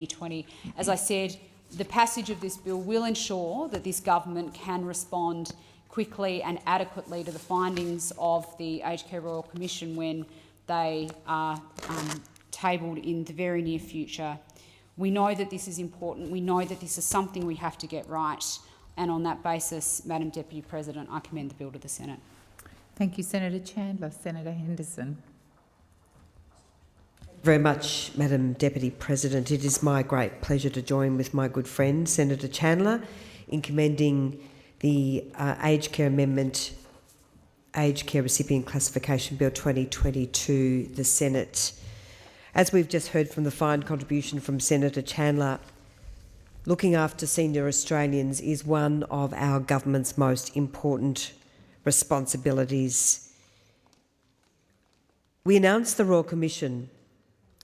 2020. As I said, the passage of this bill will ensure that this government can respond quickly and adequately to the findings of the Aged Care Royal Commission when they are tabled in the very near future. We know that this is important. We know that this is something we have to get right. And on that basis, Madam Deputy President, I commend the bill to the Senate. Thank you, Senator Chandler. Senator Henderson. Very much, Madam Deputy President. It is my great pleasure to join with my good friend, Senator Chandler, in commending the Aged Care Amendment, Aged Care Recipient Classification Bill 2020 to the Senate. As we've just heard from the fine contribution from Senator Chandler, looking after senior Australians is one of our government's most important responsibilities. We announced the Royal Commission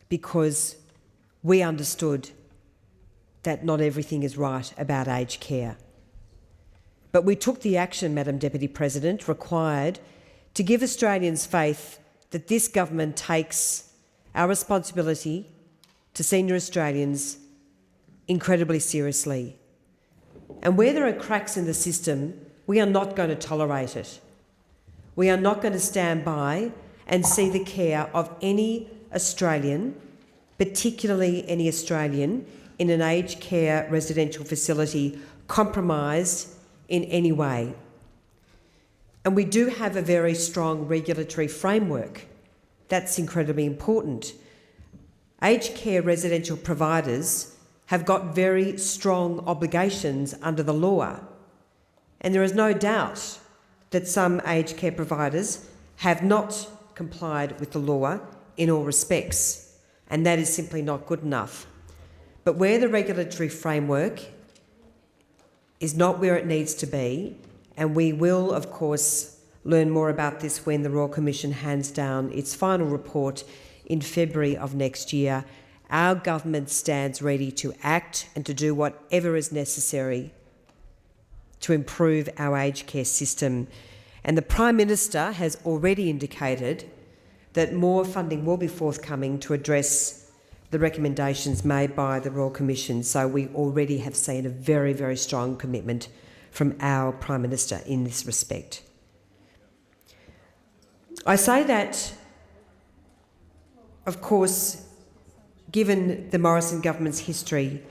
because we understood that not everything is right about aged care. But we took the action, Madam Deputy President, required to give Australians faith that this government takes our responsibility to senior Australians incredibly seriously. And where there are cracks in the system, we are not going to tolerate it. We are not going to stand by and see the care of any Australian, particularly any Australian in an aged care residential facility, compromised in any way. And we do have a very strong regulatory framework. That's incredibly important. Aged care residential providers have got very strong obligations under the law, and there is no doubt that some aged care providers have not complied with the law in all respects, and that is simply not good enough. But where the regulatory framework is not where it needs to be, and we will, of course, learn more about this when the Royal Commission hands down its final report in February of next year, our government stands ready to act and to do whatever is necessary to improve our aged care system. And the Prime Minister has already indicated that more funding will be forthcoming to address the recommendations made by the Royal Commission. So we already have seen a very, very strong commitment from our Prime Minister in this respect. I say that, of course, given the Morrison government's history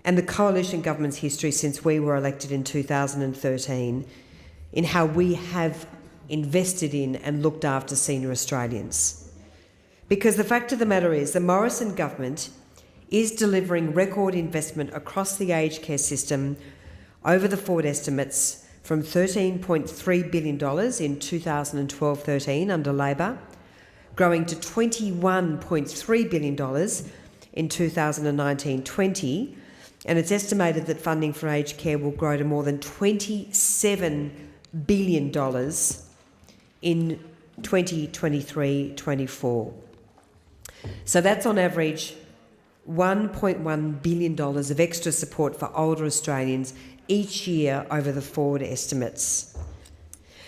and the coalition government's history since we were elected in 2013, in how we have invested in and looked after senior Australians. Because the fact of the matter is the Morrison government is delivering record investment across the aged care system over the forward estimates from $13.3 billion in 2012-13 under Labor, growing to $21.3 billion in 2019-20, and it's estimated that funding for aged care will grow to more than $27 billion in 2023-24. So that's on average $1.1 billion of extra support for older Australians each year over the forward estimates.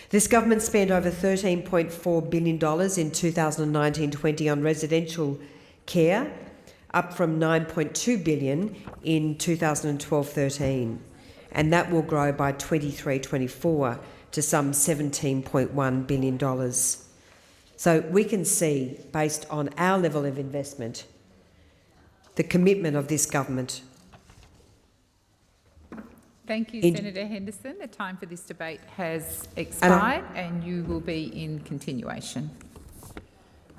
This government spent over $13.4 billion in 2019-20 on residential care, up from $9.2 billion in 2012-13, and that will grow by 23-24 to some $17.1 billion. So we can see, based on our level of investment, the commitment of this government. Thank you, Senator Henderson. The time for this debate has expired and you will be in continuation.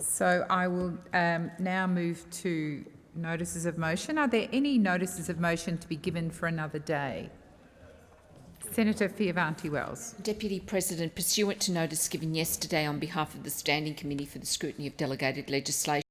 So I will now move to notices of motion. Are there any notices of motion to be given for another day? Senator Fierravanti-Wells. Deputy President, pursuant to notice given yesterday on behalf of the Standing Committee for the Scrutiny of Delegated Legislation